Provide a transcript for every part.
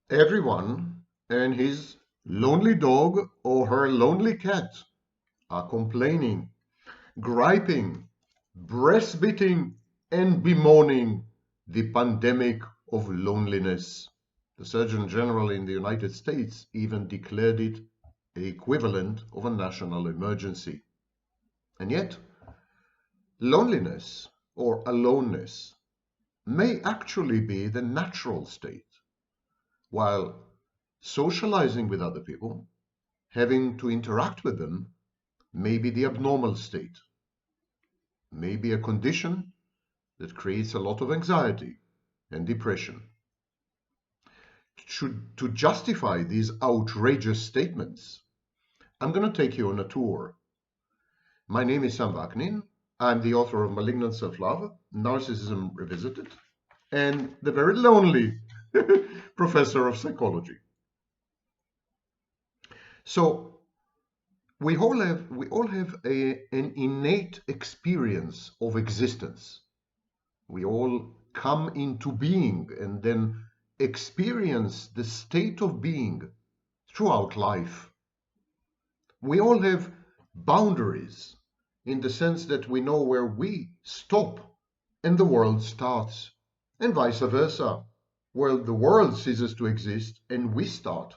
Everyone and his lonely dog or her lonely cat are complaining, griping, breastbeating, and bemoaning the pandemic of loneliness. The Surgeon General in the United States even declared it the equivalent of a national emergency. And yet, loneliness or aloneness may actually be the natural state, while socializing with other people, having to interact with them, may be the abnormal state, may be a condition that creates a lot of anxiety and depression. To justify these outrageous statements, I'm going to take you on a tour. My name is Sam Vaknin. I'm the author of Malignant Self-Love, Narcissism Revisited, and the very lonely professor of psychology. So we all have an innate experience of existence. We all come into being and then experience the state of being throughout life. We all have boundaries in the sense that we know where we stop and the world starts, and vice versa, where the world ceases to exist and we start.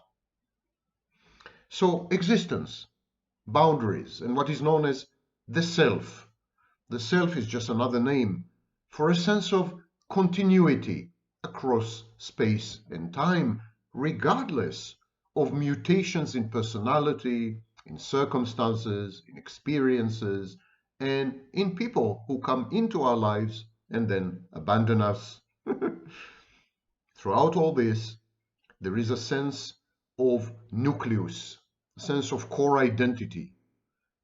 So existence, boundaries, and what is known as the self. The self is just another name for a sense of continuity across space and time, regardless of mutations in personality, in circumstances, in experiences, and in people who come into our lives and then abandon us. Throughout all this, there is a sense of nucleus, a sense of core identity,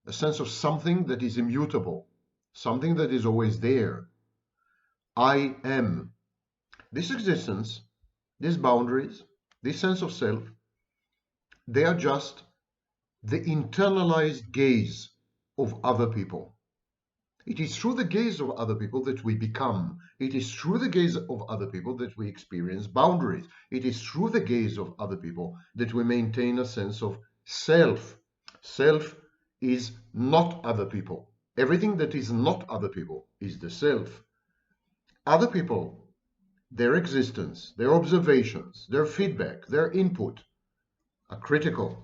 a sense of something that is immutable, something that is always there. I am. This existence, these boundaries, this sense of self, they are just the internalized gaze of other people. It is through the gaze of other people that we become. It is through the gaze of other people that we experience boundaries. It is through the gaze of other people that we maintain a sense of self. Self is not other people. Everything that is not other people is the self. Other people, their existence, their observations, their feedback, their input are critical.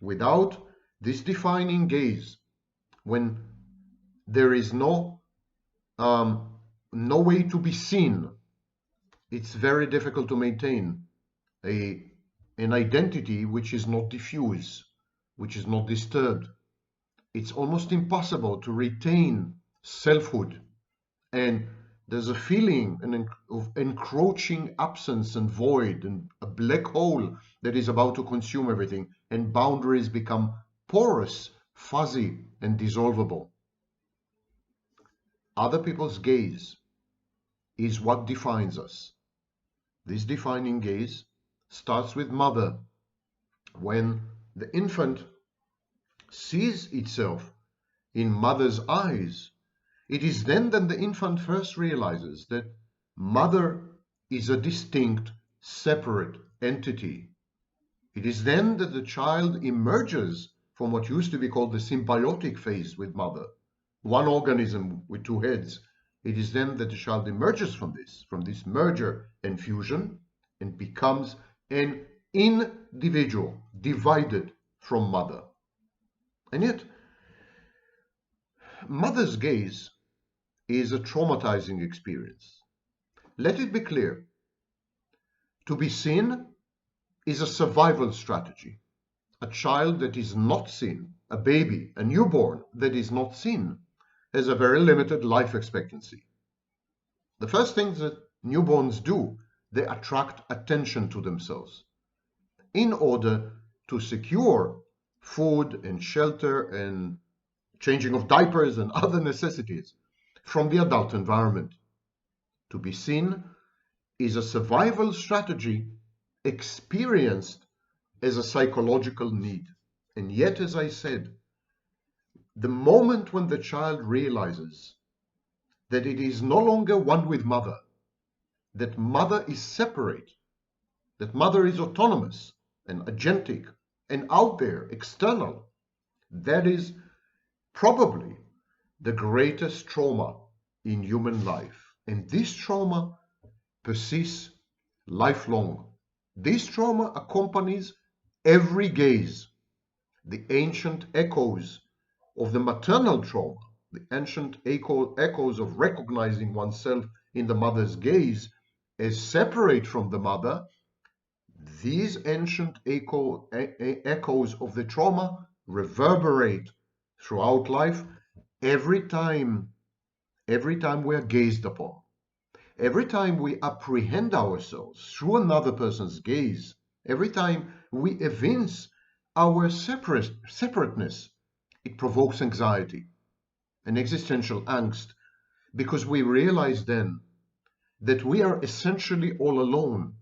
Without this defining gaze, when there is no way to be seen, it's very difficult to maintain an identity which is not diffuse, which is not disturbed. It's almost impossible to retain selfhood, and there's a feeling of encroaching absence and void and a black hole that is about to consume everything, and boundaries become porous, fuzzy, and dissolvable. Other people's gaze is what defines us. This defining gaze starts with mother. When the infant sees itself in mother's eyes, it is then that the infant first realizes that mother is a distinct, separate entity. It is then that the child emerges from what used to be called the symbiotic phase with mother, one organism with two heads. It is then that the child emerges from this merger and fusion, and becomes an individual, divided from mother. And yet, mother's gaze is a traumatizing experience. Let it be clear, to be seen is a survival strategy. A child that is not seen, a baby, a newborn that is not seen, has a very limited life expectancy. The first things that newborns do, they attract attention to themselves in order to secure food and shelter and changing of diapers and other necessities from the adult environment. To be seen is a survival strategy experienced as a psychological need. And yet, as I said, the moment when the child realizes that it is no longer one with mother, that mother is separate, that mother is autonomous and agentic and out there, external. That is probably the greatest trauma in human life. And this trauma persists lifelong. This trauma accompanies every gaze. The ancient echoes of the maternal trauma, the ancient echoes of recognizing oneself in the mother's gaze as separate from the mother, these ancient echoes of the trauma reverberate throughout life every time we are gazed upon. Every time we apprehend ourselves through another person's gaze, every time we evince our separateness, it provokes anxiety and existential angst, because we realize then that we are essentially all alone,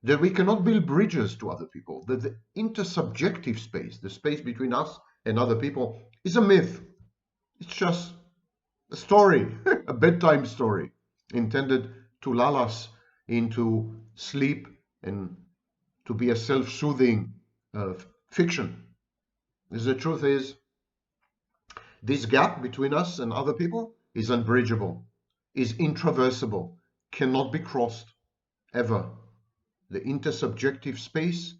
that we cannot build bridges to other people, that the intersubjective space, the space between us and other people, is a myth. It's just a story, a bedtime story, intended to lull us into sleep and to be a self-soothing fiction. The truth is, this gap between us and other people is unbridgeable, is intraversable, cannot be crossed ever. The intersubjective space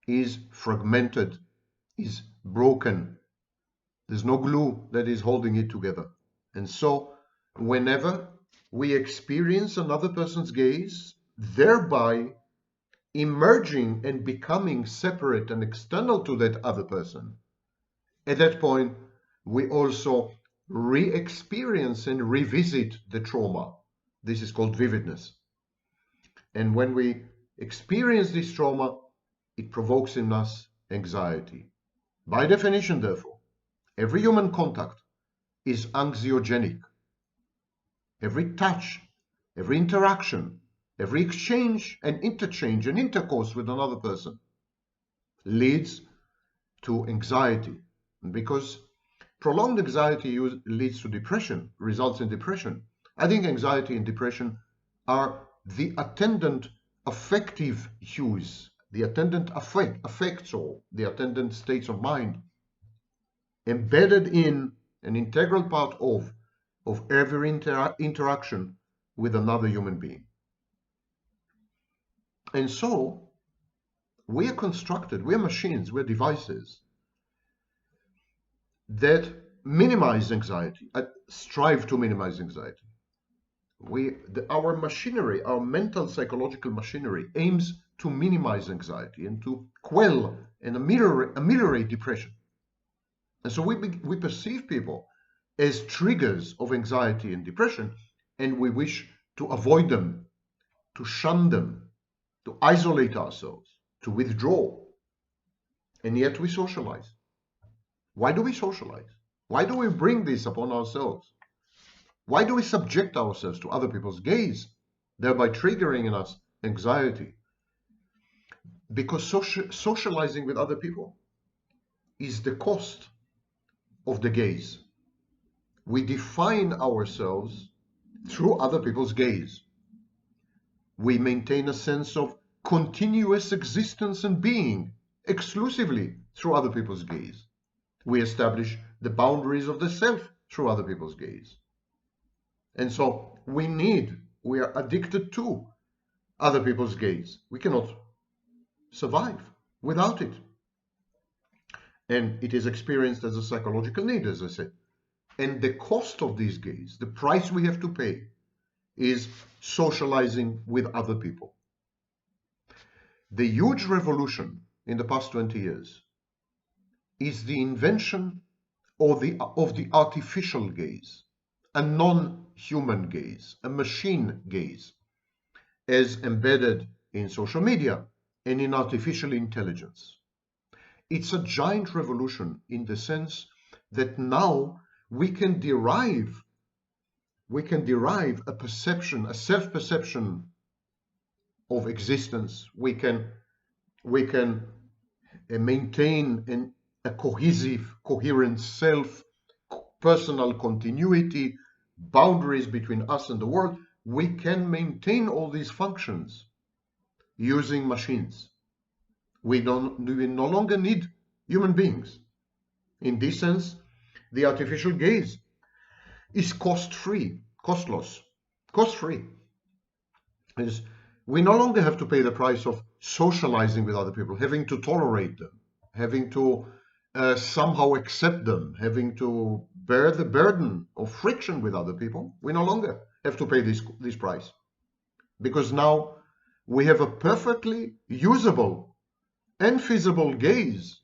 is fragmented, is broken. There's no glue that is holding it together. And so, whenever we experience another person's gaze, thereby emerging and becoming separate and external to that other person, at that point, we also re-experience and revisit the trauma. This is called vividness. And when we experience this trauma, it provokes in us anxiety. By definition, therefore, every human contact is anxiogenic. Every touch, every interaction, every exchange and interchange and intercourse with another person leads to anxiety. Because prolonged anxiety leads to depression, results in depression. I think anxiety and depression are the attendant affective hues, the attendant affects, or the attendant states of mind embedded in an integral part of every interaction with another human being. And so we are constructed, we're machines, we're devices that minimize anxiety, strive to minimize anxiety. Our machinery, our mental psychological machinery aims to minimize anxiety and to quell and ameliorate depression. And so we perceive people as triggers of anxiety and depression, and we wish to avoid them, to shun them, to isolate ourselves, to withdraw. And yet we socialize. Why do we socialize? Why do we bring this upon ourselves? Why do we subject ourselves to other people's gaze, thereby triggering in us anxiety? Because socializing with other people is the cost of the gaze. We define ourselves through other people's gaze. We maintain a sense of continuous existence and being exclusively through other people's gaze. We establish the boundaries of the self through other people's gaze. And so we are addicted to other people's gaze. We cannot survive without it. And it is experienced as a psychological need, as I said. And the cost of this gaze, the price we have to pay, is socializing with other people. The huge revolution in the past 20 years is the invention of the artificial gaze, a non-human gaze, a machine gaze, as embedded in social media and in artificial intelligence. It's a giant revolution in the sense that now we can derive a perception, a self-perception of existence. We can maintain a cohesive, coherent self, personal continuity, boundaries between us and the world. We can maintain all these functions using machines. We no longer need human beings. In this sense, the artificial gaze is cost-free, costless, cost-free. We no longer have to pay the price of socializing with other people, having to tolerate them, having to somehow accept them, having to bear the burden of friction with other people. We no longer have to pay this price, because now we have a perfectly usable and feasible gaze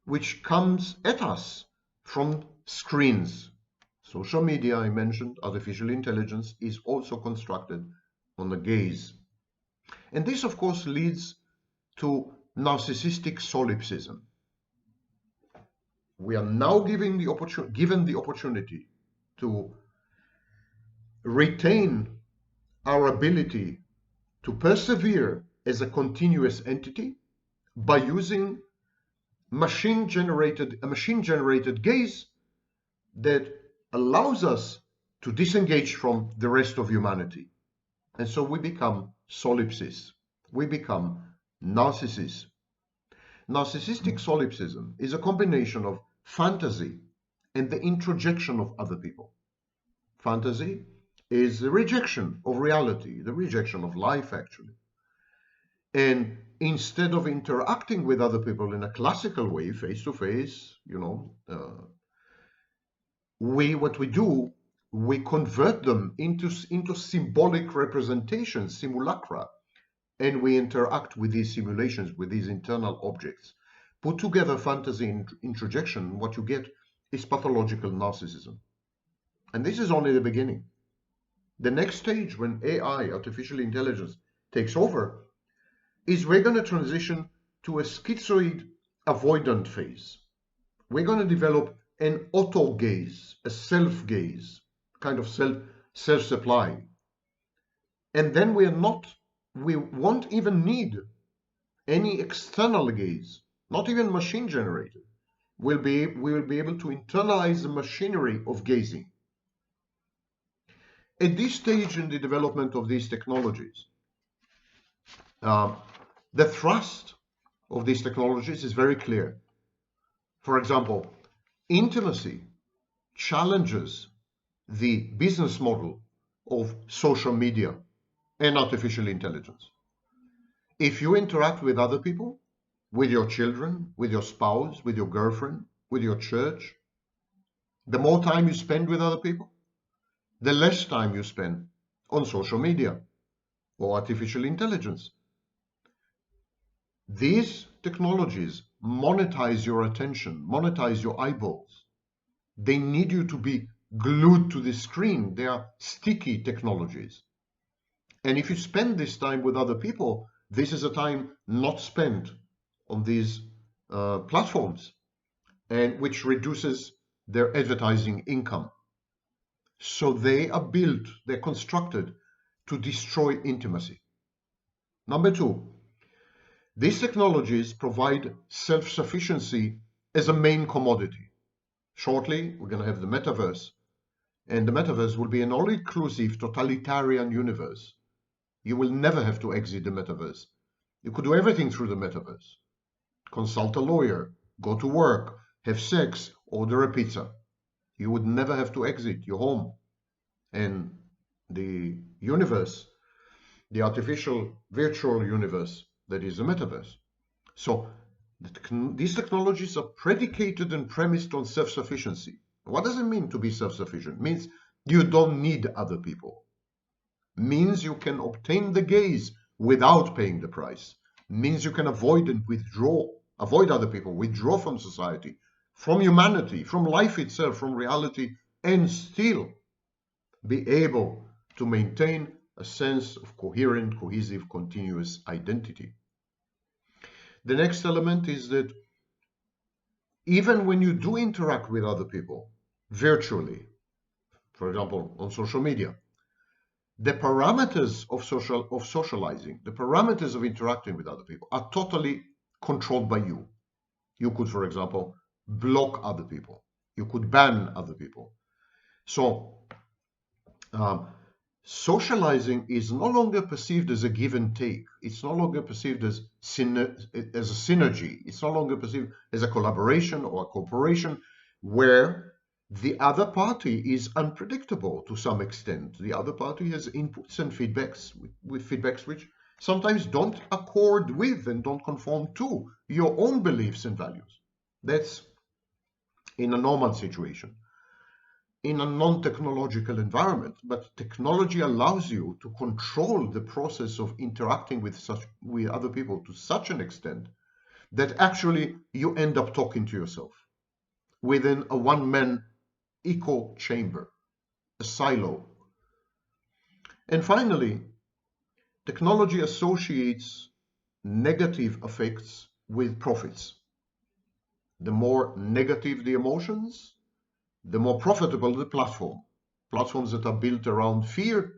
which comes at us from screens. Social media, I mentioned, artificial intelligence is also constructed on the gaze. And this, of course, leads to narcissistic solipsism. We are now given the opportunity to retain our ability to persevere as a continuous entity by using a machine-generated gaze that allows us to disengage from the rest of humanity. And so we become solipsists. We become narcissists. Narcissistic solipsism is a combination of fantasy and the introjection of other people. Fantasy is the rejection of reality, the rejection of life, actually. And instead of interacting with other people in a classical way, face to face, we convert them into symbolic representations, simulacra, and we interact with these simulations, with these internal objects. Put together fantasy and introjection, what you get is pathological narcissism. And this is only the beginning. The next stage, when AI, artificial intelligence, takes over, is we're going to transition to a schizoid-avoidant phase. We're going to develop an autogaze, a self-gaze, kind of self-supply. And then we won't even need any external gaze, not even machine generated. We will be able to internalize the machinery of gazing. At this stage in the development of these technologies, the thrust of these technologies is very clear. For example, intimacy challenges the business model of social media and artificial intelligence. If you interact with other people, with your children, with your spouse, with your girlfriend, with your church, the more time you spend with other people, the less time you spend on social media or artificial intelligence. These technologies monetize your attention, monetize your eyeballs. They need you to be glued to the screen. They are sticky technologies. And if you spend this time with other people, this is a time not spent on these platforms, and which reduces their advertising income. So they're constructed to destroy intimacy. Number two, these technologies provide self-sufficiency as a main commodity. Shortly, we're going to have the metaverse, and the metaverse will be an all-inclusive totalitarian universe. You will never have to exit the metaverse. You could do everything through the metaverse. Consult a lawyer, go to work, have sex, order a pizza. You would never have to exit your home. And the universe, the artificial virtual universe that is the metaverse. So these technologies are predicated and premised on self-sufficiency. What does it mean to be self-sufficient? It means you don't need other people. It means you can obtain the gaze without paying the price. It means you can avoid other people, withdraw from society, from humanity, from life itself, from reality, and still be able to maintain a sense of coherent, cohesive, continuous identity. The next element is that even when you do interact with other people virtually, for example, on social media, the parameters of socializing, the parameters of interacting with other people are totally controlled by you. You could, for example, block other people. You could ban other people. So socializing is no longer perceived as a give and take. It's no longer perceived as a synergy. It's no longer perceived as a collaboration or a cooperation where the other party is unpredictable to some extent. The other party has inputs and feedbacks with feedbacks which sometimes don't accord with and don't conform to your own beliefs and values. That's in a normal situation, in a non-technological environment. But technology allows you to control the process of interacting with other people to such an extent that actually you end up talking to yourself within a one-man echo chamber, a silo. And finally, technology associates negative effects with profits. The more negative the emotions, the more profitable the platform. Platforms that are built around fear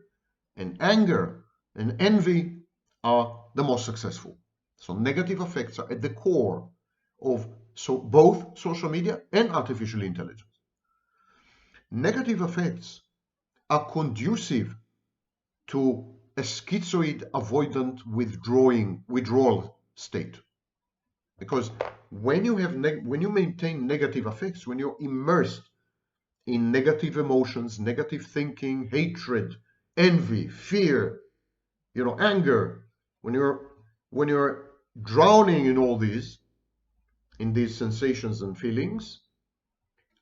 and anger and envy are the most successful. So negative effects are at the core of both social media and artificial intelligence. Negative effects are conducive to a schizoid-avoidant withdrawal state. Because when you maintain negative effects, when you're immersed in negative emotions, negative thinking, hatred, envy, fear, anger, when you're drowning in all these, in these sensations and feelings,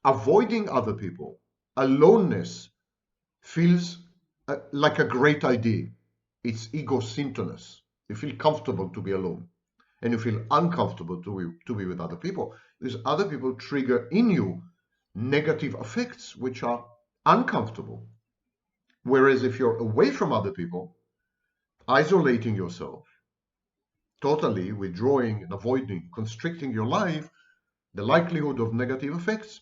avoiding other people, aloneness feels like a great idea. It's ego-syntonous. You feel comfortable to be alone, and you feel uncomfortable to be with other people, because other people trigger in you negative effects which are uncomfortable. Whereas if you're away from other people, isolating yourself, totally withdrawing and avoiding, constricting your life, the likelihood of negative effects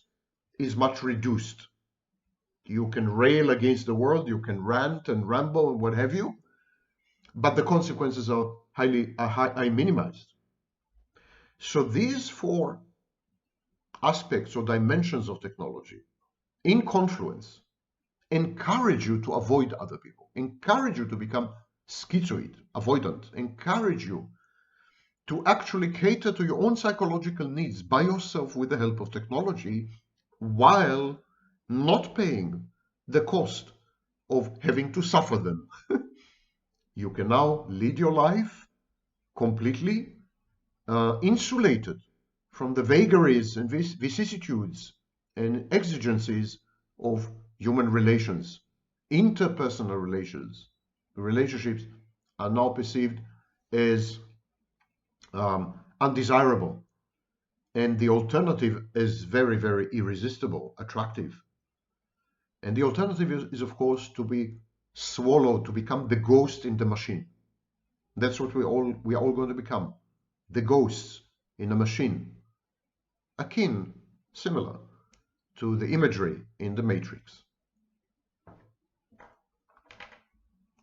is much reduced. You can rail against the world, you can rant and ramble and what have you, but the consequences are highly minimized. So these four aspects or dimensions of technology in confluence encourage you to avoid other people, encourage you to become schizoid, avoidant, encourage you to actually cater to your own psychological needs by yourself with the help of technology, while not paying the cost of having to suffer them. You can now lead your life completely insulated from the vagaries and vicissitudes and exigencies of human relations. Interpersonal relationships are now perceived as undesirable, and the alternative is very, very irresistible, attractive. And the alternative is of course, to be swallowed, to become the ghost in the machine. That's what we are all going to become, the ghosts in a machine, akin, similar to the imagery in the Matrix.